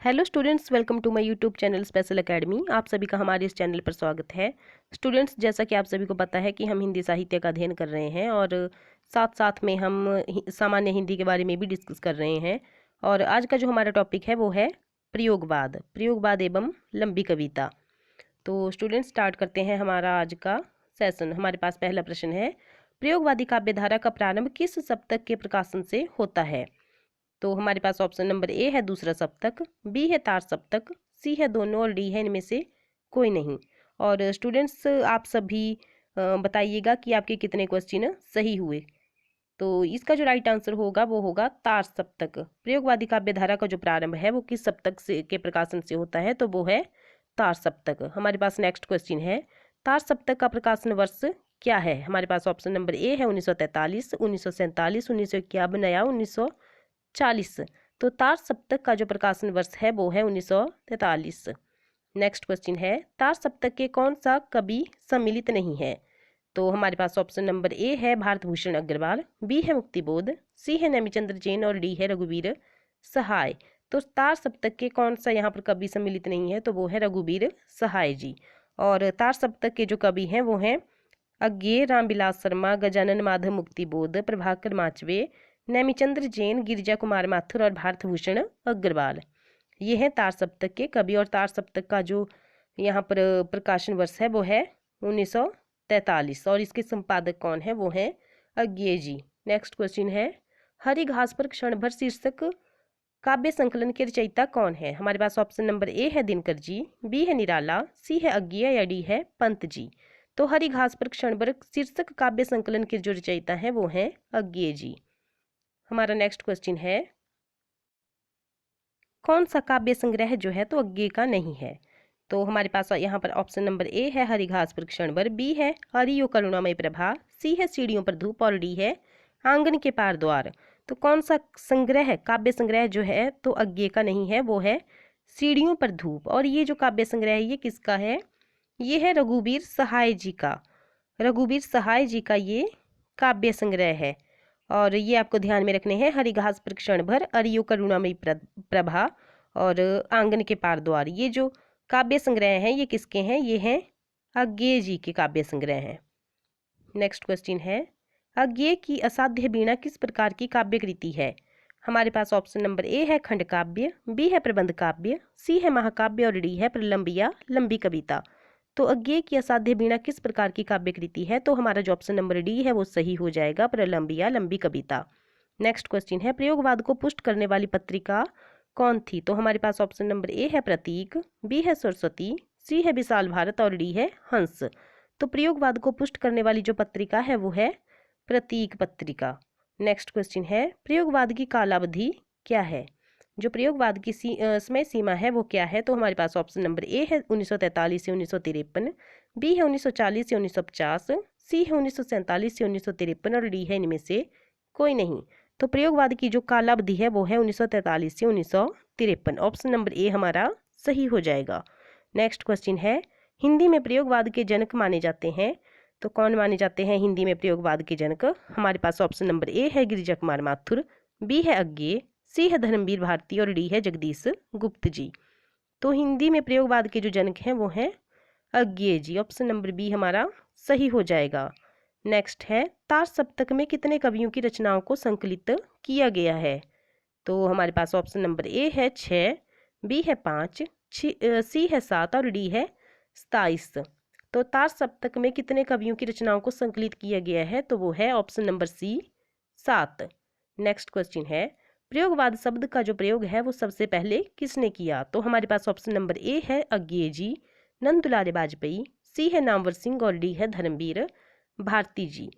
Hello students, welcome to my YouTube channel special academy. आप सभी का हमारे इस चैनल पर स्वागत है। स्टूडेंट्स, जैसा कि आप सभी को पता है कि हम हिंदी साहित्य का अध्ययन कर रहे हैं और साथ साथ में हम सामान्य हिंदी के बारे में भी डिस्कस कर रहे हैं। और आज का जो हमारा टॉपिक है वो है प्रयोगवाद प्रयोगवाद एवं लंबी कविता। तो स्टूडेंट्स, स्टार्ट करते हैं हमारा आज का सेशन। हमारे पास पहला प्रश्न है, प्रयोगवादी काव्यधारा का प्रारंभ किस सप्तक के प्रकाशन से होता है? तो हमारे पास ऑप्शन नंबर ए है दूसरा सप्तक, बी है तार सप्तक, सी है दोनों और डी है इनमें से कोई नहीं। और स्टूडेंट्स, आप सभी बताइएगा कि आपके कितने क्वेश्चन सही हुए। तो इसका जो राइट आंसर होगा वो होगा तार सप्तक। प्रयोगवादी काव्यधारा का जो प्रारंभ है वो किस सप्तक से के प्रकाशन से होता है? तो वो है तार सप्तक। हमारे पास नेक्स्ट क्वेश्चन है, तार सप्तक का प्रकाशन वर्ष क्या है? हमारे पास ऑप्शन नंबर ए है 1943, 1947, 1951 या 1940। तो तार सप्तक का जो प्रकाशन वर्ष है वो है 1943। नेक्स्ट क्वेश्चन है, तार सप्तक के कौन सा कवि सम्मिलित नहीं है? तो हमारे पास ऑप्शन नंबर ए है भारत भूषण अग्रवाल, बी है मुक्तिबोध, सी है नेमिचंद्र जैन और डी है रघुवीर सहाय। तो तार सप्तक के कौन सा यहाँ पर कवि सम्मिलित नहीं है? तो वो है रघुवीर सहाय जी। और तार सप्तक के जो कवि हैं वो हैं अज्ञेय, रामविलास शर्मा, गजानन माधव मुक्तिबोध, प्रभाकर माचवे, नेमिचंद्र जैन, गिरिजा कुमार माथुर और भारत भूषण अग्रवाल। ये हैं तार सप्तक के कवि। और तार सप्तक का जो यहाँ पर प्रकाशन वर्ष है वो है 1943 और इसके संपादक कौन है? वो है अज्ञेय जी। नेक्स्ट क्वेश्चन है, हरी घास पर क्षण भर शीर्षक काव्य संकलन के रचयिता कौन है? हमारे पास ऑप्शन नंबर ए है दिनकर जी, बी है निराला, सी है अज्ञेय या डी है पंत जी। तो हरी घास पर क्षण भर शीर्षक काव्य संकलन के जो रचयिता है वो है अज्ञेय जी। हमारा नेक्स्ट क्वेश्चन है, कौन सा काव्य संग्रह जो है तो अज्ञेय का नहीं है? तो हमारे पास यहाँ पर ऑप्शन नंबर ए है हरी घास पर क्षण भर, बी है हरियो करुणामय प्रभा, सी है सीढ़ियों पर धूप और डी है आंगन के पार द्वार। तो कौन सा संग्रह काव्य संग्रह जो है तो अज्ञेय का नहीं है? वो है सीढ़ियों पर धूप। और ये जो काव्य संग्रह है ये किसका है? ये है रघुवीर सहाय जी का। रघुवीर सहाय जी का ये काव्य संग्रह है। और ये आपको ध्यान में रखने हैं, हरी घास पर क्षण भर, अरियो करुणामयी प्रभा और आंगन के पार द्वार। ये जो काव्य संग्रह हैं ये किसके हैं? ये हैं अज्ञेय जी के काव्य संग्रह हैं। नेक्स्ट क्वेश्चन है, अज्ञेय की असाध्य वीणा किस प्रकार की काव्य कृति है? हमारे पास ऑप्शन नंबर ए है खंड काव्य, बी है प्रबंध काव्य, सी है महाकाव्य और डी है प्रलंब या लंबी कविता। तो अज्ञेय की असाध्य वीणा किस प्रकार की काव्य कृति है? तो हमारा जो ऑप्शन नंबर डी है वो सही हो जाएगा, प्रलंब या लंबी कविता। नेक्स्ट क्वेश्चन है, प्रयोगवाद को पुष्ट करने वाली पत्रिका कौन थी? तो हमारे पास ऑप्शन नंबर ए है प्रतीक, बी है सरस्वती, सी है विशाल भारत और डी है हंस। तो प्रयोगवाद को पुष्ट करने वाली जो पत्रिका है वो है प्रतीक पत्रिका। नेक्स्ट क्वेश्चन है, प्रयोगवाद की कालावधि क्या है? जो प्रयोगवाद की समय सीमा है वो क्या है? तो हमारे पास ऑप्शन नंबर ए है 1943 से 1953, बी है 1940 से 1950, सी है 1947 से 1953 और डी है इनमें से कोई नहीं। तो प्रयोगवाद की जो कालावधि है वो है 1943 से 1953। ऑप्शन नंबर ए हमारा सही हो जाएगा। नेक्स्ट क्वेश्चन है, हिंदी में प्रयोगवाद के जनक माने जाते हैं। तो कौन माने जाते हैं हिंदी में प्रयोगवाद के जनक? हमारे पास ऑप्शन नंबर ए है गिरिजा कुमार माथुर, बी है अज्ञेय, सी है धर्मवीर भारती और डी है जगदीश गुप्त जी। तो हिंदी में प्रयोगवाद के जो जनक हैं वो हैं अज्ञेय जी। ऑप्शन नंबर बी हमारा सही हो जाएगा। नेक्स्ट है, तार सप्तक में कितने कवियों की रचनाओं को संकलित किया गया है? तो हमारे पास ऑप्शन नंबर ए है 6, बी है 5, सी है 7 और डी है 27। तो तार सप्तक में कितने कवियों की रचनाओं को संकलित किया गया है? तो वो है option number C 7। Next question है, प्रयोगवाद शब्द का जो प्रयोग है वो सबसे पहले किसने किया? तो हमारे पास ऑप्शन नंबर ए है अज्ञेय जी, नंद दुलारे वाजपेयी, सी है नामवर सिंह और डी है धर्मवीर भारती जी।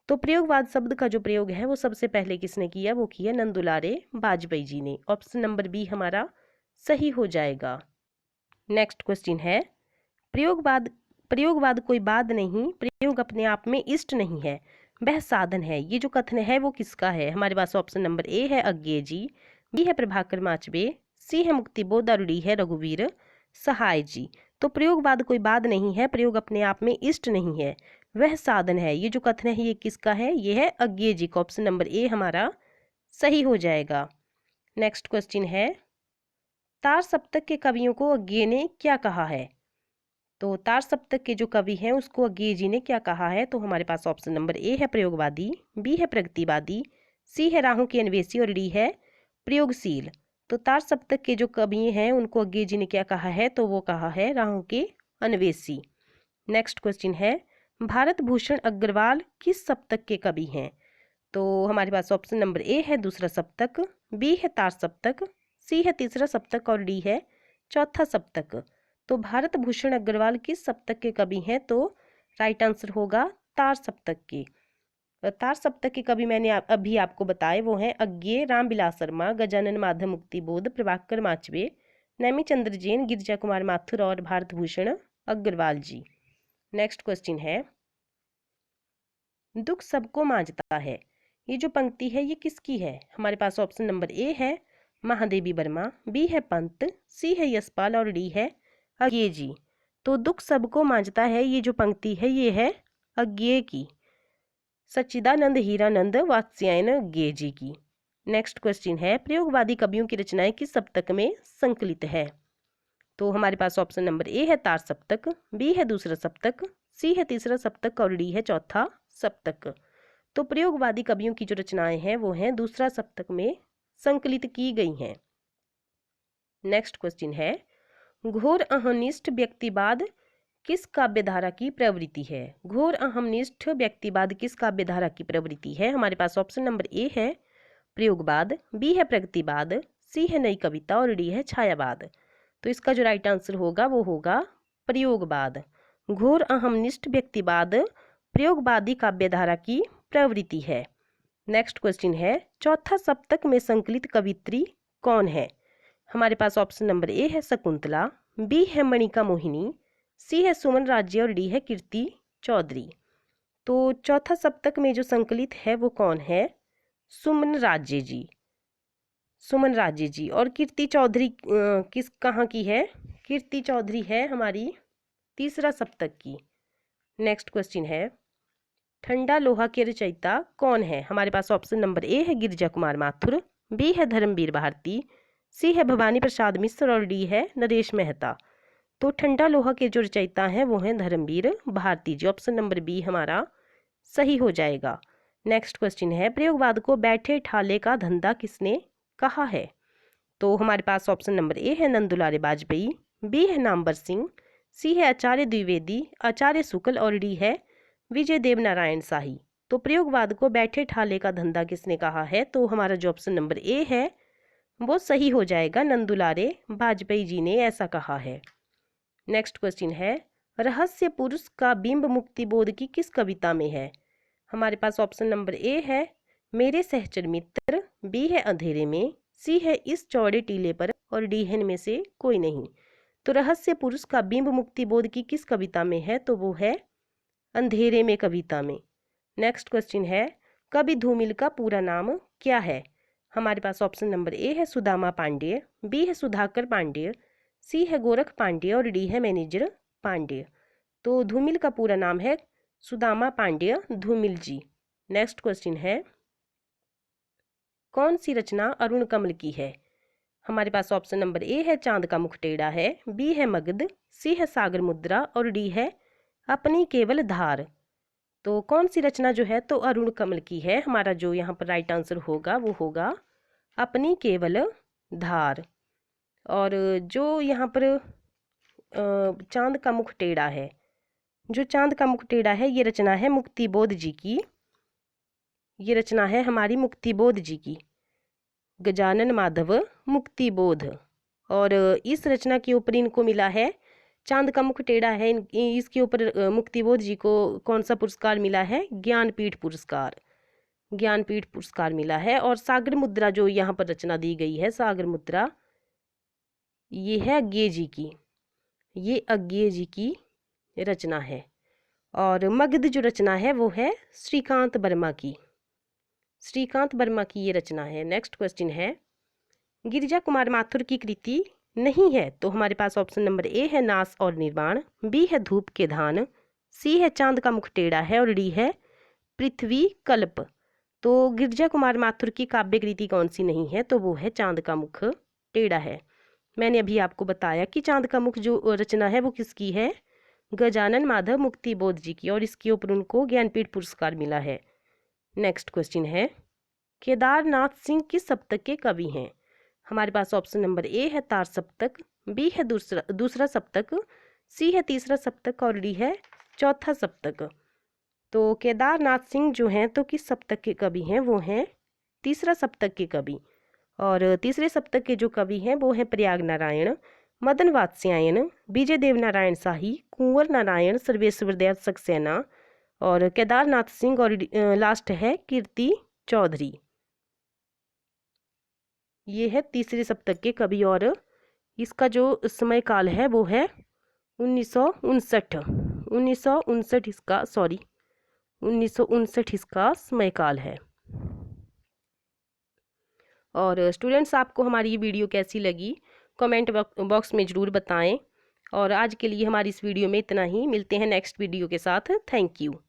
तो प्रयोगवाद शब्द का जो प्रयोग है वो सबसे पहले किसने किया? वो किया नंद दुलारे वाजपेयी जी ने। ऑप्शन नंबर बी हमारा सही हो जाएगा। नेक्स्ट क्वेश्चन है, प्रयोगवाद प्रयोगवाद कोई बाद नहीं, प्रयोग अपने आप में इष्ट नहीं है, वह साधन है। ये जो कथन है वो किसका है? हमारे पास ऑप्शन नंबर ए है अज्ञेय जी, बी है प्रभाकर माचवे, सी है मुक्तिबोध और डी है रघुवीर सहाय जी। तो प्रयोगवाद कोई बाद नहीं है, प्रयोग अपने आप में इष्ट नहीं है, वह साधन है। ये जो कथन है ये किसका है? ये है अज्ञेय जी का। ऑप्शन नंबर ए हमारा सही हो जाएगा। नेक्स्ट क्वेश्चन है, तार सप्तक के कवियों को अज्ञेय ने क्या कहा है? तो तार सप्तक के जो कवि हैं उसको अज्ञेय जी ने क्या कहा है? तो हमारे पास ऑप्शन नंबर ए है प्रयोगवादी, बी है प्रगतिवादी, सी है राहु की अन्वेषी और डी है प्रयोगशील। तो तार सप्तक के जो कवि हैं उनको अज्ञेय जी ने क्या कहा है? तो वो कहा है राहु के अन्वेषी। नेक्स्ट क्वेश्चन है, भारत भूषण अग्रवाल किस सप्तक के कवि हैं? तो हमारे पास ऑप्शन नंबर ए है दूसरा सप्तक, बी है तार सप्तक, सी है तीसरा सप्तक और डी है चौथा सप्तक। तो भारत भूषण अग्रवाल किस सप्तक के कवि हैं? तो राइट आंसर होगा तार सप्तक के। तार सप्तक के कवि मैंने अभी आपको बताए वो हैं अज्ञेय, रामविलास शर्मा, गजानन माधव मुक्तिबोध, प्रभाकर माचवे, नैमी चंद्र जैन, गिरिजा कुमार माथुर और भारत भूषण अग्रवाल जी। नेक्स्ट क्वेश्चन है, दुख सबको मांझता है, ये जो पंक्ति है ये किसकी है? हमारे पास ऑप्शन नंबर ए है महादेवी वर्मा, बी है पंत, सी है यशपाल और डी है अज्ञेय जी। तो दुख सबको मांझता है ये जो पंक्ति है ये है अज्ञेय की, सच्चिदानंद हीरानंद वात्स्यायन अज्ञेय जी की। नेक्स्ट क्वेश्चन है, प्रयोगवादी कवियों की रचनाएं किस सप्तक में संकलित है? तो हमारे पास ऑप्शन नंबर ए है तार सप्तक, बी है दूसरा सप्तक, सी है तीसरा सप्तक और डी है चौथा सप्तक। तो प्रयोगवादी कवियों की जो रचनाएं हैं वो हैं दूसरा सप्तक में संकलित की गई हैं। नेक्स्ट क्वेश्चन है, घोर अहमनिष्ठ व्यक्तिवाद किस काव्यधारा की प्रवृत्ति है? घोर अहमनिष्ठ व्यक्तिवाद किस काव्यधारा की प्रवृत्ति है? हमारे पास ऑप्शन नंबर ए है प्रयोगवाद, बी है प्रगतिवाद, सी है नई कविता और डी है छायावाद। तो इसका जो राइट आंसर होगा वो होगा प्रयोगवाद। घोर अहमनिष्ठ व्यक्तिवाद प्रयोगवादी काव्यधारा की प्रवृत्ति है। नेक्स्ट क्वेश्चन है, चौथा सप्तक में संकलित कवित्री कौन है? हमारे पास ऑप्शन नंबर ए है शकुंतला, बी है मणिका मोहिनी, सी है सुमन राज्य और डी है कीर्ति चौधरी। तो चौथा सप्तक में जो संकलित है वो कौन है? सुमन राज्य जी, सुमन राज्य जी। और कीर्ति चौधरी किस कहाँ की है? कीर्ति चौधरी है हमारी तीसरा सप्तक की। नेक्स्ट क्वेश्चन है, ठंडा लोहा के रचयिता कौन है? हमारे पास ऑप्शन नंबर ए है गिरिजा कुमार माथुर, बी है धर्मवीर भारती, सी है भवानी प्रसाद मिश्र और डी है नरेश मेहता। तो ठंडा लोहा के जो रचयिता हैं वो हैं धर्मवीर भारती जी। ऑप्शन नंबर बी हमारा सही हो जाएगा। नेक्स्ट क्वेश्चन है, प्रयोगवाद को बैठे ठाले का धंधा किसने कहा है? तो हमारे पास ऑप्शन नंबर ए है नंदुलारे वाजपेयी, बी है नामवर सिंह, सी है आचार्य द्विवेदी, आचार्य शुक्ल और डी है विजय देव नारायण शाही। तो प्रयोगवाद को बैठे ठाले का धंधा किसने कहा है? तो हमारा जो ऑप्शन नंबर ए है वो सही हो जाएगा, नंदुलारे वाजपेयी जी ने ऐसा कहा है। नेक्स्ट क्वेश्चन है, रहस्य पुरुष का बिंब मुक्तिबोध की किस कविता में है? हमारे पास ऑप्शन नंबर ए है मेरे सहचर मित्र, बी है अंधेरे में, सी है इस चौड़े टीले पर और डी है इनमें से कोई नहीं। तो रहस्य पुरुष का बिंब मुक्तिबोध की किस कविता में है? तो वो है अंधेरे में कविता में। नेक्स्ट क्वेश्चन है, कवि धूमिल का पूरा नाम क्या है? हमारे पास ऑप्शन नंबर ए है सुदामा पांडेय, बी है सुधाकर पांडेय, सी है गोरख पांडेय और डी है मैनेजर पांडेय। तो धूमिल का पूरा नाम है सुदामा पांडेय धूमिल जी। नेक्स्ट क्वेश्चन है, कौन सी रचना अरुण कमल की है? हमारे पास ऑप्शन नंबर ए है चांद का मुख टेढ़ा है, बी है मगध, सी है सागर मुद्रा और डी है अपनी केवल धार। तो कौन सी रचना जो है तो अरुण कमल की है? हमारा जो यहाँ पर राइट आंसर होगा वो होगा अपनी केवल धार। और जो यहाँ पर चांद का मुख टेढ़ा है, जो चांद का मुख टेढ़ा है ये रचना है मुक्तिबोध जी की, ये रचना है हमारी मुक्तिबोध जी की, गजानन माधव मुक्तिबोध। और इस रचना के ऊपर इनको मिला है, चांद का मुख टेढ़ा है इसके ऊपर मुक्तिबोध जी को कौन सा पुरस्कार मिला है? ज्ञानपीठ पुरस्कार, ज्ञानपीठ पुरस्कार मिला है। और सागर मुद्रा जो यहाँ पर रचना दी गई है, सागर मुद्रा ये है अज्ञेय जी की, ये अज्ञेय जी की रचना है। और मगध जो रचना है वो है श्रीकांत वर्मा की, श्रीकांत वर्मा की ये रचना है। नेक्स्ट क्वेश्चन है, गिरिजा कुमार माथुर की कृति नहीं है? तो हमारे पास ऑप्शन नंबर ए है नाश और निर्वाण, बी है धूप के धान, सी है चांद का मुख टेढ़ा है और डी है पृथ्वी कल्प। तो गिरिजा कुमार माथुर की काव्य कृति कौन सी नहीं है? तो वो है चांद का मुख टेढ़ा है। मैंने अभी आपको बताया कि चांद का मुख जो रचना है वो किसकी है, गजानन माधव मुक्तिबोध जी की, और इसके ऊपर उनको ज्ञानपीठ पुरस्कार मिला है। नेक्स्ट क्वेश्चन है, केदारनाथ सिंह किस सप्तक के कवि हैं? हमारे पास ऑप्शन नंबर ए है तार सप्तक, बी है दूसरा सप्तक, सी है तीसरा सप्तक और डी है चौथा सप्तक। तो केदारनाथ सिंह जो हैं तो किस सप्तक के कवि हैं? वो हैं तीसरा सप्तक के कवि। और तीसरे सप्तक के जो कवि हैं वो हैं प्रयाग नारायण, मदन वात्स्यायन, विजय देव नारायण शाही, कुंवर नारायण, सर्वेश्वर दयाल सक्सेना और केदारनाथ सिंह, और लास्ट है कीर्ति चौधरी। ये है तीसरे सप्तक के कवि और इसका जो समय काल है वो है 1959 इसका समय काल है। और स्टूडेंट्स, आपको हमारी ये वीडियो कैसी लगी कमेंट बॉक्स में ज़रूर बताएं। और आज के लिए हमारी इस वीडियो में इतना ही, मिलते हैं नेक्स्ट वीडियो के साथ। Thank you.